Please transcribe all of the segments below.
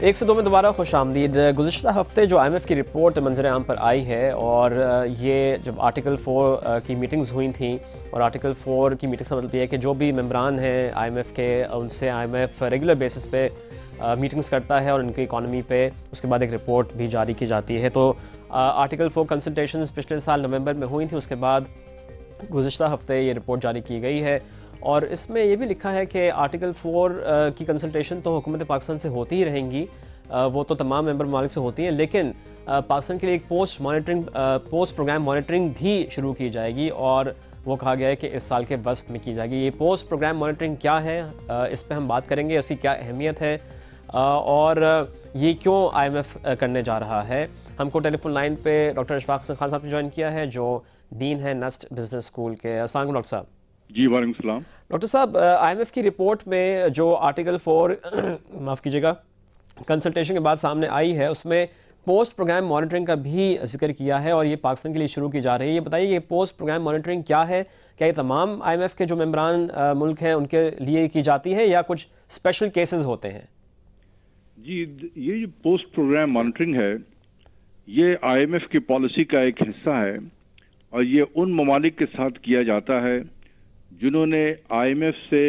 एक से दो में दोबारा खुश आमदीद। गुज़िश्ता हफ्ते जो IMF की रिपोर्ट मंजर आम पर आई है और ये जब आर्टिकल 4 की मीटिंग्स हुई थी और आर्टिकल 4 की मीटिंग्स का मतलब ये है कि जो भी मेंबरान हैं IMF के उनसे IMF रेगुलर बेसिस पे मीटिंग्स करता है और उनकी इकॉनमी पे उसके बाद एक रिपोर्ट भी जारी की जाती है। तो आर्टिकल 4 कंसल्टेशंस पिछले साल नवंबर में हुई थी, उसके बाद गुज़िश्ता हफ्ते ये रिपोर्ट जारी की गई है और इसमें ये भी लिखा है कि आर्टिकल 4 की कंसल्टेशन तो हुकूमत पाकिस्तान से होती ही रहेंगी, वो तो तमाम मेंबर ममालिक से होती हैं, लेकिन पाकिस्तान के लिए एक पोस्ट प्रोग्राम मॉनिटरिंग भी शुरू की जाएगी और वो कहा गया है कि इस साल के वस्त में की जाएगी। ये पोस्ट प्रोग्राम मॉनिटरिंग क्या है, इस पर हम बात करेंगे, उसकी क्या अहमियत है और ये क्यों IMF करने जा रहा है। हमको टेलीफोन लाइन पे डॉक्टर अशफाक खान साहब ने ज्वाइन किया है जो डीन है नस्ट बिजनेस स्कूल के। अस्सलाम वालेकुम डॉक्टर साहब। जी वालेकुम सलाम। डॉक्टर साहब, IMF की रिपोर्ट में जो आर्टिकल 4 माफ़ कीजिएगा कंसल्टेशन के बाद सामने आई है, उसमें पोस्ट प्रोग्राम मॉनिटरिंग का भी जिक्र किया है और ये पाकिस्तान के लिए शुरू की जा रही है। ये बताइए, ये पोस्ट प्रोग्राम मॉनिटरिंग क्या है? क्या ये तमाम IMF के जो मेंबरान मुल्क हैं उनके लिए की जाती है या कुछ स्पेशल केसेस होते हैं? जी, ये जो पोस्ट प्रोग्राम मॉनिटरिंग है ये IMF की पॉलिसी का एक हिस्सा है और ये उन ममालिक के साथ किया जाता है जिन्होंने IMF से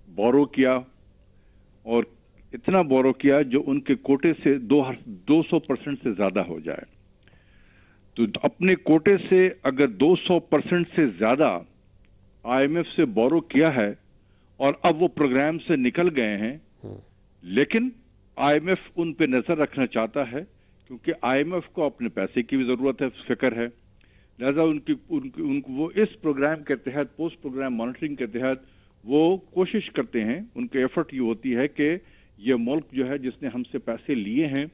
बोरो किया और इतना बोरो किया जो उनके कोटे से 200% से ज्यादा हो जाए। तो अपने कोटे से अगर 200% से ज्यादा IMF से बोरो किया है और अब वो प्रोग्राम से निकल गए हैं, लेकिन IMF उन पे नजर रखना चाहता है क्योंकि IMF को अपने पैसे की भी जरूरत है, फिक्र है, लिहाजा उनको वो इस प्रोग्राम के तहत पोस्ट प्रोग्राम मॉनिटरिंग के तहत वो कोशिश करते हैं। उनके एफर्ट ये होती है कि ये मुल्क जो है जिसने हमसे पैसे लिए हैं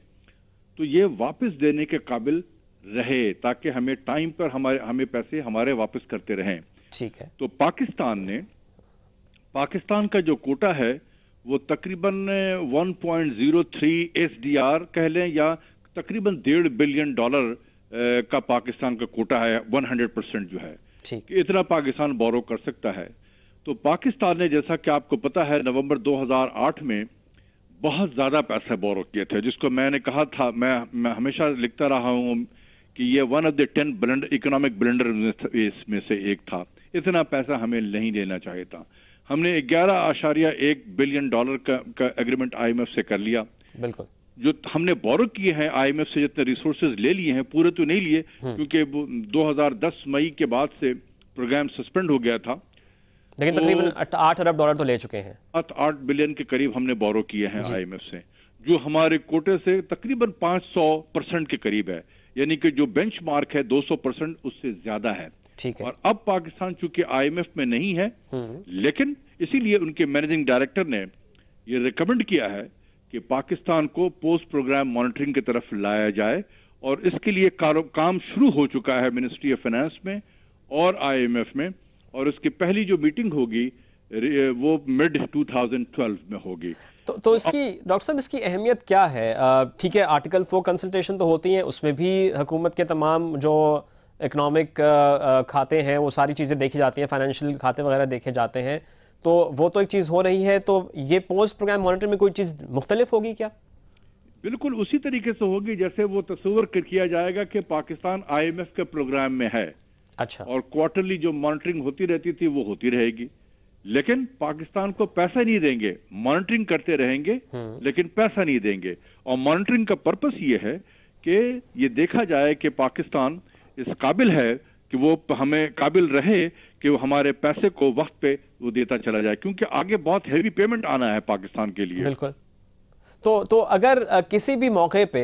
तो ये वापस देने के काबिल रहे ताकि हमें टाइम पर हमें पैसे हमारे वापस करते रहें। ठीक है। तो पाकिस्तान का जो कोटा है वो तकरीबन 1.03 SDR कह लें या तकरीबन $1.5 बिलियन का पाकिस्तान का कोटा है। 100% जो है इतना पाकिस्तान बोरो कर सकता है। तो पाकिस्तान ने, जैसा कि आपको पता है, नवंबर 2008 में बहुत ज्यादा पैसे बोरो किए थे, जिसको मैंने कहा था, मैं हमेशा लिखता रहा हूं कि ये one of the 10 economic blender में से एक था। इतना पैसा हमें नहीं देना चाहिए था। हमने $11.1 बिलियन का एग्रीमेंट IMF से कर लिया। बिल्कुल। जो हमने बोरो किए हैं IMF से, जितने रिसोर्सेज ले लिए हैं, पूरे तो नहीं लिए क्योंकि 2010 मई के बाद से प्रोग्राम सस्पेंड हो गया था, लेकिन तकरीबन $8 अरब तो ले चुके हैं। 8 बिलियन के करीब हमने बोरो किए हैं IMF से, जो हमारे कोटे से तकरीबन 500% के करीब है, यानी कि जो बेंचमार्क है 200% उससे ज्यादा है। ठीक है। और अब पाकिस्तान चूंकि IMF में नहीं है, लेकिन इसीलिए उनके मैनेजिंग डायरेक्टर ने ये रिकमेंड किया है कि पाकिस्तान को पोस्ट प्रोग्राम मॉनिटरिंग की तरफ लाया जाए और इसके लिए काम शुरू हो चुका है मिनिस्ट्री ऑफ फाइनेंस में और IMF में, और इसकी पहली जो मीटिंग होगी वो मिड 2012 में होगी। तो इसकी डॉक्टर साहब, इसकी अहमियत क्या है? ठीक है, आर्टिकल 4 कंसल्टेशन तो होती हैं, उसमें भी हुकूमत के तमाम जो इकोनॉमिक खाते हैं वो सारी चीज़ें देखी जाती हैं, फाइनेंशियल खाते वगैरह देखे जाते हैं, तो वो तो एक चीज़ हो रही है। तो ये पोस्ट प्रोग्राम मॉनिटरिंग में कोई चीज़ मुख्तलिफ होगी क्या? बिल्कुल उसी तरीके से होगी जैसे वो तस्वर किया जाएगा कि पाकिस्तान IMF के प्रोग्राम में है। अच्छा। और क्वार्टरली जो मॉनिटरिंग होती रहती थी वो होती रहेगी, लेकिन पाकिस्तान को पैसा नहीं देंगे। मॉनिटरिंग करते रहेंगे लेकिन पैसा नहीं देंगे। और मॉनिटरिंग का पर्पस ये है कि ये देखा जाए कि पाकिस्तान इस काबिल है कि वो हमें काबिल रहे कि वो हमारे पैसे को वक्त पे वो देता चला जाए, क्योंकि आगे बहुत हैवी पेमेंट आना है पाकिस्तान के लिए। बिल्कुल। तो अगर किसी भी मौके पे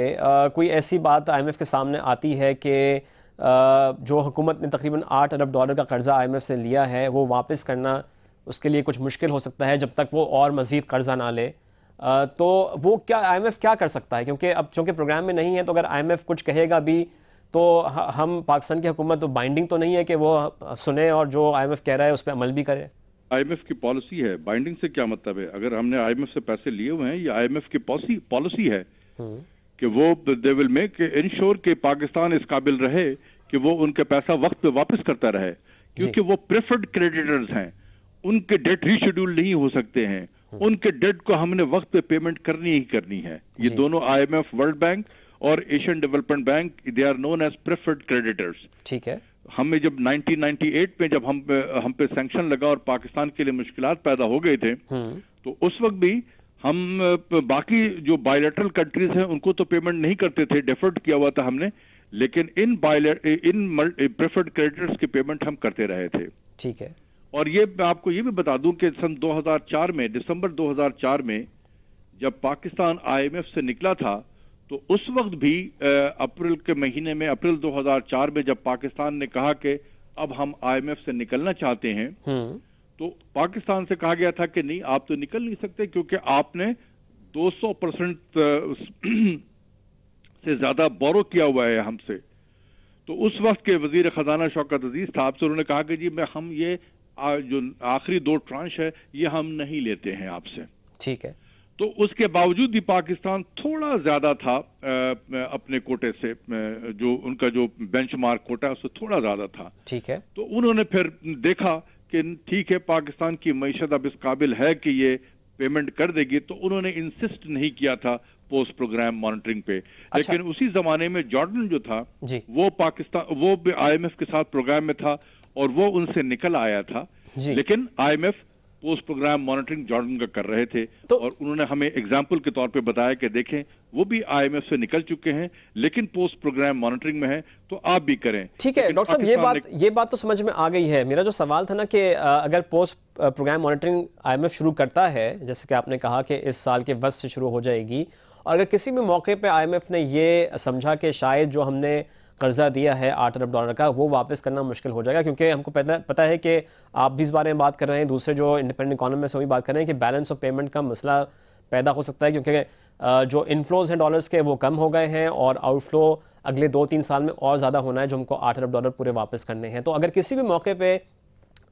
कोई ऐसी बात IMF के सामने आती है कि जो हुकूमत ने तकरीबन $8 अरब का कर्जा IMF से लिया है वो वापस करना उसके लिए कुछ मुश्किल हो सकता है जब तक वो और मजीद कर्जा ना ले, तो वो क्या IMF क्या कर सकता है? क्योंकि अब चूंकि प्रोग्राम में नहीं है, तो अगर IMF कुछ कहेगा भी तो हम पाकिस्तान की हुकूमत तो बाइंडिंग तो नहीं है कि वो सुने और जो IMF कह रहा है उस पर अमल भी करे। IMF की पॉलिसी है, बाइंडिंग से क्या मतलब है? अगर हमने IMF से पैसे लिए हुए हैं, ये IMF की पॉलिसी है कि वो दे विल मेक इंश्योर कि पाकिस्तान इस काबिल रहे कि वो उनके पैसा वक्त पे वापस करता रहे, क्योंकि वो प्रेफर्ड क्रेडिटर्स हैं, उनके डेट रीशेड्यूल नहीं हो सकते हैं, उनके डेट को हमने वक्त पे पेमेंट करनी ही करनी है। ये दोनों IMF, वर्ल्ड बैंक और Asian development bank, they are known as preferred creditors. ठीक है। हमें जब 1998 में जब हम पे सैंक्शन लगा और पाकिस्तान के लिए मुश्किलात पैदा हो गए थे, तो उस वक्त भी हम बाकी जो बायलैटरल कंट्रीज हैं उनको तो पेमेंट नहीं करते थे, डेफर्ड किया हुआ था हमने, लेकिन इन प्रेफर्ड क्रेडिटर्स की पेमेंट हम करते रहे थे। ठीक है। और ये मैं आपको ये भी बता दूं कि सन 2004 में, दिसंबर 2004 में जब पाकिस्तान IMF से निकला था, तो उस वक्त भी अप्रैल के महीने में, अप्रैल 2004 में जब पाकिस्तान ने कहा कि अब हम IMF से निकलना चाहते हैं, तो पाकिस्तान से कहा गया था कि नहीं, आप तो निकल नहीं सकते क्योंकि आपने 200% से ज्यादा बोरो किया हुआ है हमसे। तो उस वक्त के वजीर खजाना शौकत अजीज साहब से उन्होंने कहा कि जी हम ये जो आखिरी 2 ट्रांश है ये हम नहीं लेते हैं आपसे। ठीक है। तो उसके बावजूद भी पाकिस्तान थोड़ा ज्यादा था अपने कोटे से, जो उनका जो बेंचमार्क कोटा है उससे थोड़ा ज्यादा था। ठीक है। तो उन्होंने फिर देखा कि ठीक है, पाकिस्तान की मईशत अब इस काबिल है कि ये पेमेंट कर देगी, तो उन्होंने इंसिस्ट नहीं किया था पोस्ट प्रोग्राम मॉनिटरिंग पे। लेकिन उसी जमाने में जॉर्डन जो था वो IMF के साथ प्रोग्राम में था और वो उनसे निकल आया था, लेकिन IMF post programme monitoring Jordan का कर रहे थे। तो और उन्होंने हमें एग्जाम्पल के तौर पे बताया कि देखें वो भी IMF से निकल चुके हैं लेकिन पोस्ट प्रोग्राम मॉनिटरिंग में है, तो आप भी करें। ठीक है डॉक्टर साहब, ये बात तो समझ में आ गई है। मेरा जो सवाल था ना कि अगर पोस्ट प्रोग्राम मॉनिटरिंग IMF शुरू करता है, जैसे कि आपने कहा कि इस साल के वक्त से शुरू हो जाएगी, और अगर किसी भी मौके पे IMF ने ये समझा कि शायद जो हमने कर्जा दिया है $8 अरब का, वो वापस करना मुश्किल हो जाएगा, क्योंकि हमको पता है कि आप भी इस बारे में बात कर रहे हैं, दूसरे जो इंडिपेंडेंट इकोनॉमिस्ट हैं वो भी बात कर रहे हैं कि बैलेंस ऑफ पेमेंट का मसला पैदा हो सकता है, क्योंकि जो इनफ्लोज हैं डॉलर्स के वो कम हो गए हैं और आउटफ्लो अगले 2-3 साल में और ज़्यादा होना है, जो हमको $8 अरब पूरे वापस करने हैं। तो अगर किसी भी मौके पर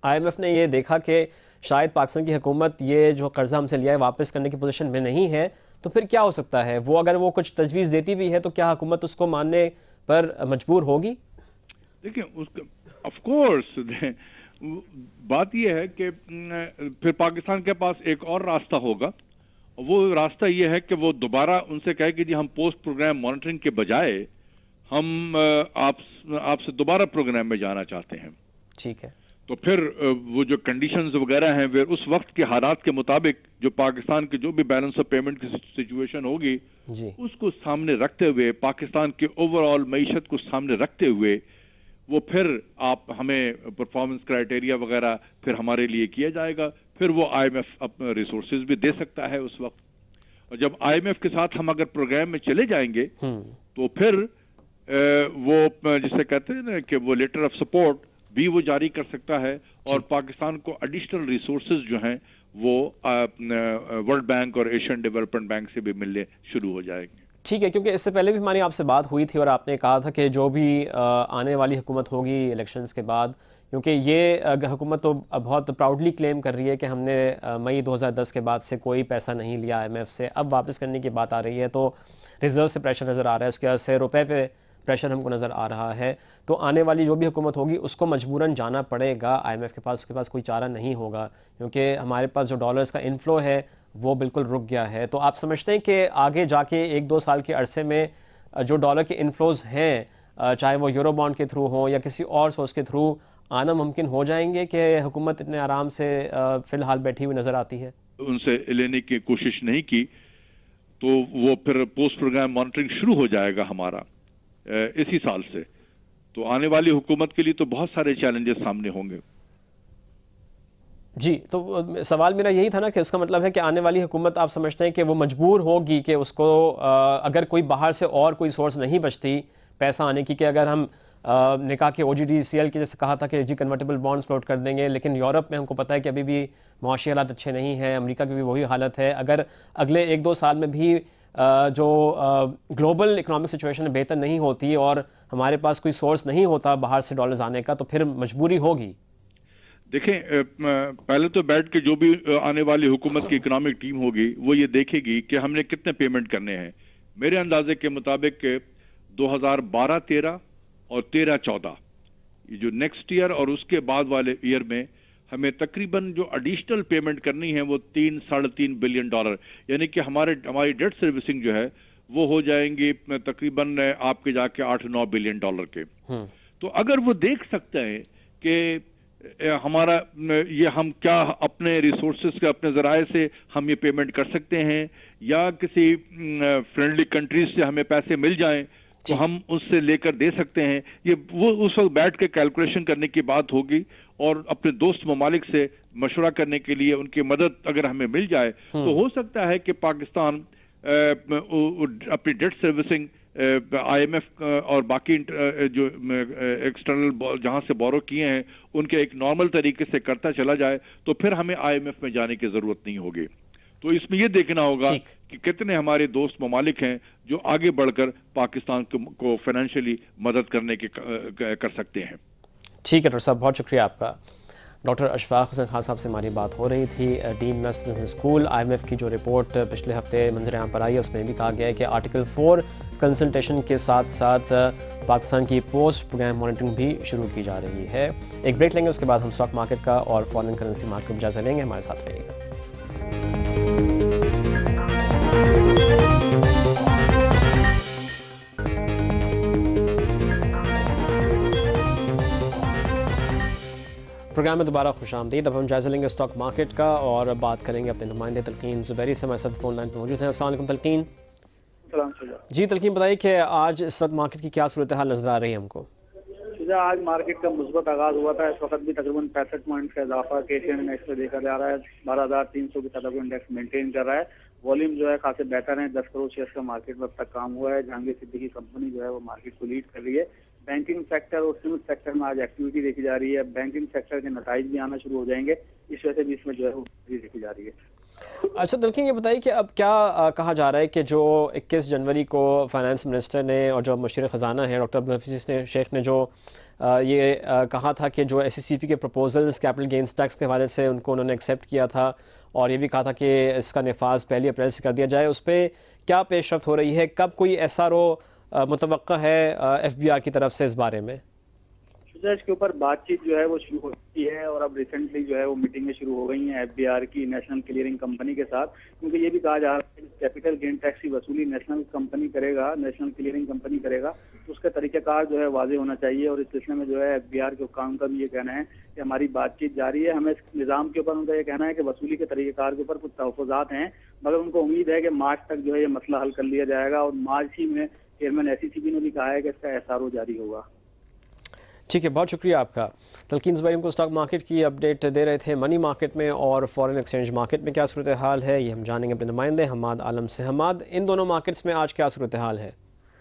IMF ने ये देखा कि शायद पाकिस्तान की हुकूमत ये जो कर्जा हमसे लिया है वापस करने की पोजीशन में नहीं है, तो फिर क्या हो सकता है? वो अगर वो कुछ तजवीज़ देती भी है तो क्या हुकूमत उसको मानने पर मजबूर होगी? देखिए, उसका ऑफ कोर्स बात यह है कि फिर पाकिस्तान के पास एक और रास्ता होगा। वो रास्ता यह है कि वो दोबारा उनसे कहे कि जी हम पोस्ट प्रोग्राम मॉनिटरिंग के बजाय हम आपसे दोबारा प्रोग्राम में जाना चाहते हैं। ठीक है। तो फिर वो जो कंडीशंस वगैरह हैं वे उस वक्त के हालात के मुताबिक जो पाकिस्तान की जो भी बैलेंस ऑफ पेमेंट की सिचुएशन होगी उसको सामने रखते हुए, पाकिस्तान के ओवरऑल मईशत को सामने रखते हुए, वो फिर आप हमें परफॉर्मेंस क्राइटेरिया वगैरह फिर हमारे लिए किया जाएगा। फिर वो IMF अपने रिसोर्सेज भी दे सकता है उस वक्त। और जब IMF के साथ हम अगर प्रोग्राम में चले जाएंगे तो फिर वो जिसे कहते हैं ना कि वो लेटर ऑफ सपोर्ट भी वो जारी कर सकता है और पाकिस्तान को एडिशनल रिसोर्सेज जो हैं वो वर्ल्ड बैंक और एशियन डेवलपमेंट बैंक से भी मिलने शुरू हो जाएंगे। ठीक है, क्योंकि इससे पहले भी हमारी आपसे बात हुई थी और आपने कहा था कि जो भी आने वाली हुकूमत होगी इलेक्शंस के बाद, क्योंकि ये हुकूमत तो बहुत प्राउडली क्लेम कर रही है कि हमने मई 2010 के बाद से कोई पैसा नहीं लिया IMF से, अब वापस करने की बात आ रही है, तो रिजर्व से प्रेशर नज़र आ रहा है, उसके बाद से रुपए पे प्रेशर हमको नज़र आ रहा है। तो आने वाली जो भी हुकूमत होगी उसको मजबूरन जाना पड़ेगा IMF के पास, उसके पास कोई चारा नहीं होगा, क्योंकि हमारे पास जो डॉलर्स का इनफ्लो है वो बिल्कुल रुक गया है। तो आप समझते हैं कि आगे जाके 1-2 साल के अरसे में जो डॉलर के इनफ्लोज हैं, चाहे वो यूरो बॉन्ड के थ्रू हो या किसी और सोर्स के थ्रू, आना मुमकिन हो जाएंगे कि हुकूमत इतने आराम से फिलहाल बैठी हुई नज़र आती है? उनसे लेने की कोशिश नहीं की तो वो फिर पोस्ट प्रोग्राम मॉनिटरिंग शुरू हो जाएगा हमारा इसी साल से। तो आने वाली हुकूमत के लिए तो बहुत सारे चैलेंजेस सामने होंगे। जी, तो सवाल मेरा यही था ना कि उसका मतलब है कि आने वाली हुकूमत आप समझते हैं कि वो मजबूर होगी कि उसको अगर कोई बाहर से और कोई सोर्स नहीं बचती पैसा आने की, कि अगर हम निकाह के OGDCL की जैसे कहा था कि जी कन्वर्टेबल बॉन्ड्स फ्लोट कर देंगे, लेकिन यूरोप में हमको पता है कि अभी भी मुआशी हालात अच्छे नहीं हैं, अमेरिका की भी वही हालत है। अगर अगले 1-2 साल में भी जो ग्लोबल इकोनॉमिक सिचुएशन बेहतर नहीं होती और हमारे पास कोई सोर्स नहीं होता बाहर से डॉलर्स आने का, तो फिर मजबूरी होगी। देखें, पहले तो बैठ के जो भी आने वाली हुकूमत की इकोनॉमिक टीम होगी वो ये देखेगी कि हमने कितने पेमेंट करने हैं। मेरे अंदाजे के मुताबिक 2012-13 और 13-14 ये जो नेक्स्ट ईयर और उसके बाद वाले ईयर में हमें तकरीबन जो एडिशनल पेमेंट करनी है वो $3-3.5 बिलियन, यानी कि हमारी डेट सर्विसिंग जो है वो हो जाएंगी तकरीबन आपके जाके $8-9 बिलियन के। तो अगर वो देख सकते हैं कि हमारा ये हम क्या अपने रिसोर्सेज के अपने जराए से हम ये पेमेंट कर सकते हैं या किसी फ्रेंडली कंट्रीज से हमें पैसे मिल जाएं तो हम उससे लेकर दे सकते हैं, ये वो उस वक्त बैठ के कैलकुलेशन करने की बात होगी और अपने दोस्त ममालिक से मशवरा करने के लिए उनकी मदद अगर हमें मिल जाए तो हो सकता है कि पाकिस्तान अपनी डेट सर्विसिंग IMF और बाकी जो एक्सटर्नल जहां से बोरो किए हैं उनके एक नॉर्मल तरीके से करता चला जाए तो फिर हमें IMF में जाने की जरूरत नहीं होगी। तो इसमें ये देखना होगा कि कितने हमारे दोस्त ममालिक हैं जो आगे बढ़कर पाकिस्तान को फाइनेंशियली मदद करने के कर सकते हैं। ठीक है डॉक्टर साहब, बहुत शुक्रिया आपका। डॉक्टर अशफाक हसन खान साहब से हमारी बात हो रही थी। Dean NUST business school IMF की जो रिपोर्ट पिछले हफ्ते मंजर आम पर आई है उसमें भी कहा गया है कि आर्टिकल 4 कंसल्टेशन के साथ साथ पाकिस्तान की पोस्ट प्रोग्राम मॉनिटरिंग भी शुरू की जा रही है। एक ब्रेक लेंगे, उसके बाद हम स्टॉक मार्केट का और फॉरेन करेंसी मार्केट का जायजा लेंगे। हमारे साथ रहिएगा। प्रोग्राम में दोबारा खुशामदीद। अब हम जायजा लेंगे स्टॉक मार्केट का और बात करेंगे अपने नुमाइंदे तलकीन जुबैरी से हमारे साथ फोन लाइन पर मौजूद हैं। अस्सलाम वालेकुम तलकीन। जी तलकीन, बताइए कि आज इस वक्त मार्केट की क्या सूरत हाल नजर आ रही है हमको? आज मार्केट का मुस्बत आगाज हुआ था। इस वक्त भी तकरीबन 65 पॉइंट का इजाफा एशियन इंडेक्स में देखा जा रहा है। 12,300 की सतह को इंडेक्स मेंटेन कर रहा है। वॉल्यूम जो है खासे बेहतर है। 10 करोड़ शेयर का मार्केट में अब तक काम हुआ है। जहांगीर सिद्दीकी कंपनी जो है वो मार्केट को लीड कर रही है। बैंकिंग सेक्टर और सिविल सेक्टर में आज एक्टिविटी देखी जा रही है। बैंकिंग सेक्टर के नताइज भी आना शुरू हो जाएंगे, इस वजह से भी इसमें जो है वो देखी जा रही है। अच्छा तलकीन, ये बताइए कि अब क्या कहा जा रहा है कि जो 21 जनवरी को फाइनेंस मिनिस्टर ने और जो मुशीर खजाना है डॉक्टर अब्दुल हफीज शेख ने जो ये कहा था कि जो SECP के प्रपोजल्स कैपिटल गेंस टैक्स के हवाले से उनको उन्होंने एक्सेप्ट किया था और ये भी कहा था कि इसका नफाज 1 अप्रैल से कर दिया जाए, उस पर क्या पेशरफ्त हो रही है? कब कोई SRO मुतवक्का है FBR की तरफ से इस बारे में? इसके ऊपर बातचीत जो है वो शुरू हो चुकी है और अब रिसेंटली जो है वो मीटिंगें शुरू हो गई हैं FBR की नेशनल क्लियरिंग कंपनी के साथ, क्योंकि ये भी कहा जा रहा है कि कैपिटल गेन टैक्स की वसूली नेशनल क्लियरिंग कंपनी करेगा तो उसका तरीक़ाकार जो है वाज़ेह होना चाहिए। और इस सिलसिले में जो है FBR के हुक्काम का भी ये कहना है कि हमारी बातचीत जारी है। हमें इस निज़ाम के ऊपर उनका ये कहना है कि वसूली के तरीक़ाकार के ऊपर कुछ तहफ़्फ़ुज़ात हैं, मगर उनको उम्मीद है कि मार्च तक जो है ये मसला हल कर लिया जाएगा और मार्च ही में चेयरमैन SECP ने भी कहा है कि इसका SRO जारी होगा। ठीक है, बहुत शुक्रिया आपका। तलकीन जुबैरी को स्टॉक मार्केट की अपडेट दे रहे थे। मनी मार्केट में और फॉरेन एक्सचेंज मार्केट में क्या सूरत हाल है ये हम जानेंगे अपने नुमाइंदे हमाद आलम से। हमाद, इन दोनों मार्केट्स में आज क्या सूरत हाल है?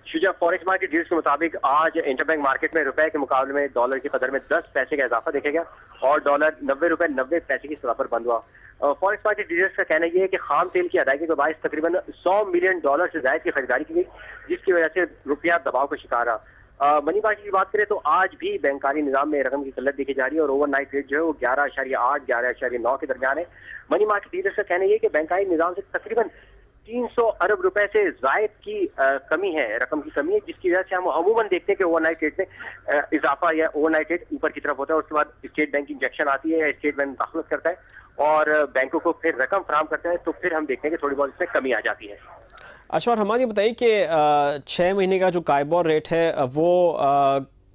शुजा, फॉरेक्स मार्केट डील्स के मुताबिक आज इंटरबैंक मार्केट में रुपए के मुकाबले में डॉलर की कदर में 10 पैसे का इजाफा देखा गया और डॉलर 90 रुपए 90 पैसे की सतह पर बंद हुआ। फॉरेक्स मार्केट डीलर्स का कहना यह है कि खाम तेल की अदायगी के बायस तकरीबन $100 मिलियन से ज्यादा की खरीदारी की गई, जिसकी वजह से रुपया दबाव का शिकार रहा। मनी मार्केट की बात करें तो आज भी बैंकारी निजाम में रकम की किल्लत देखी जा रही है और ओवरनाइट रेट जो है वो 11.8 11.9 के दरमियान है। मनी मार्केट डीलर्स का कहना यह है कि बैंकारी निजाम से तकरीबन 300 अरब रुपए से जायद की कमी है, रकम की कमी है, जिसकी वजह से हम अमूमन देखते हैं कि ओवरनाइट रेट में इजाफा या ओवरनाइट रेट ऊपर की तरफ होता है। उसके बाद स्टेट बैंक इंजेक्शन आती है या स्टेट बैंक दाखिल करता है और बैंकों को फिर रकम फराहम करता है, तो फिर हम देखते हैं कि थोड़ी बहुत इसमें कमी आ जाती है। अच्छा, और हमारी बताइए कि 6 महीने का जो काइबोर रेट है वो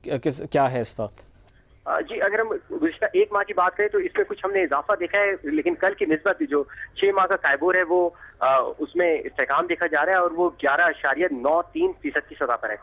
क्या है इस वक्त? जी, अगर हम गुज़िश्ता 1 माह की बात करें तो इसमें कुछ हमने इजाफा देखा है, लेकिन कल की निस्बत जो 6 माह का काइबोर है वो उसमें इस्तेहकाम देखा जा रहा है और वो 11.93% की सतह पर है।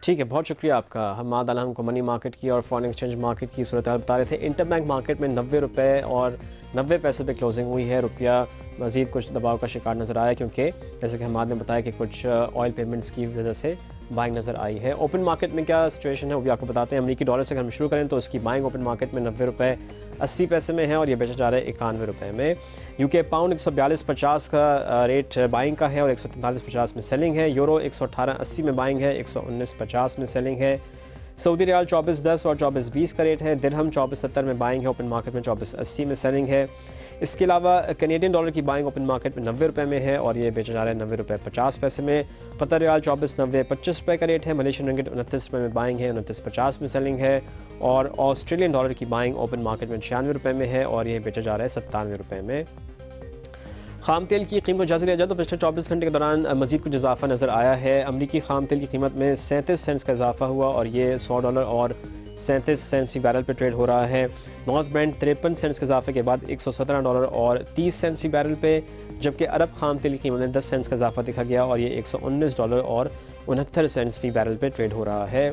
ठीक है, बहुत शुक्रिया आपका। हमाद आलम को मनी मार्केट की और फॉरेन एक्सचेंज मार्केट की सूरत बता रहे थे। इंटरबैंक मार्केट में 90 रुपए और 90 पैसे पे क्लोजिंग हुई है। रुपया मजीद कुछ दबाव का शिकार नजर आया क्योंकि जैसे कि हमाद ने बताया कि कुछ ऑयल पेमेंट्स की वजह से बाइंग नजर आई है। ओपन मार्केट में क्या सिचुएशन है वो भी आपको बताते हैं। अमेरिकी डॉलर से अगर हम शुरू करें तो उसकी बाइंग ओपन मार्केट में 90 रुपए 80 पैसे में है और ये बेचा जा रहा है 91 रुपए में। यूके पाउंड 142.50 का रेट बाइंग का है और 143.50 में सेलिंग है। यूरो 118.80 में बाइंग है, 119.50 में सेलिंग है। सऊदी रियाल 24.10 और 24.20 का रेट है। दिरहम 24.70 में बाइंग है, ओपन मार्केट में 24.80 में सेलिंग है। اس کے علاوہ کینیڈین ڈالر کی بائنگ اوپن مارکیٹ میں 90 روپے میں ہے اور یہ بیچا جا رہا ہے 90 روپے 50 پیسے میں. قطر ریال 24.90 25 روپے کا ریٹ ہے. ملیشین رنگٹ 29 روپے میں بائنگ ہے, 29.50 میں سیلنگ ہے. اور آسٹریلین ڈالر کی بائنگ اوپن مارکیٹ میں 96 روپے میں ہے اور یہ بیچا جا رہا ہے 97 روپے میں. خام تیل کی قیمت کو جائزہ لیا جائے تو پچھلے 24 گھنٹے کے دوران مزید کچھ اضافہ نظر آیا ہے. امریکی خام تیل کی قیمت میں 37 سینٹس کا اضافہ ہوا اور یہ $100 اور 37 سینٹس فی بیرل پہ ٹریڈ ہو رہا ہے. نارتھ برینٹ 53 سینٹس کے اضافے کے بعد $117 اور 30 سینٹس فی بیرل پہ, جبکہ عرب خام تیل کی قیمت میں 10 سینٹس کا اضافہ دکھا گیا اور یہ $119 اور 69 سینٹس فی بیرل پہ ٹریڈ ہو رہا ہے.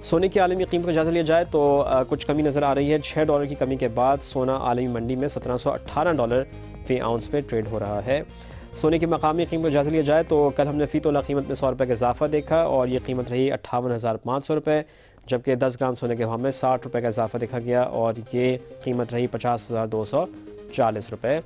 سونے کی عالمی قیمت کو جائزہ لیا جائے تو کچھ کمی نظر آ رہی ہے. $6 کی کمی کے بعد سونا عالمی منڈی میں $1718 فی آؤنس پہ ٹریڈ ہو رہا ہے. سونے کی مقامی قیمت کو جائزہ لیا جائے تو کل ہم نے فی تولہ قیمت میں $100 کا اضافہ دیکھا اور یہ قیمت رہی 58,500 روپے, جبکہ 10 گرام سونے کے بھاؤ میں $60 کا اضافہ دیکھا گیا اور یہ قیمت رہی 50,240 روپے.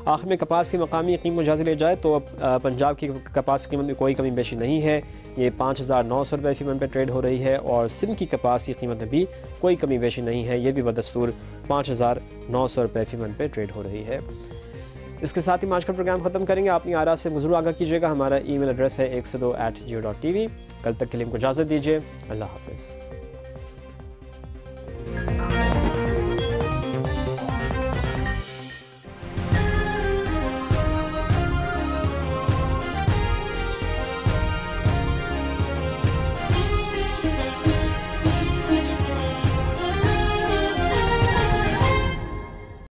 آخر میں کپاس کی مقامی قیمت کو جائزہ لیا جائے تو پنجاب کی کپاس کی قیمت میں کوئی کمی بیشی نہیں ہے, یہ 5,900 روپے فی من پہ ٹریڈ ہو رہی ہے. اور سندھ کی کپاس کی قیمت میں بھی کوئی کمی بیشی نہیں ہے, یہ بھی بدستور 5,900 روپے فی من پہ ٹریڈ ہو رہی ہے. اس کے ساتھ ہی آج کا پروگرام ختم کریں گے. اپنی آراء سے ضرور آگاہ کیجیے گا. ہمارا ای میل ایڈریس ہے 102@geo.tv. کل تک کے لیے ہم کو اجازت دیجیے. اللہ حافظ.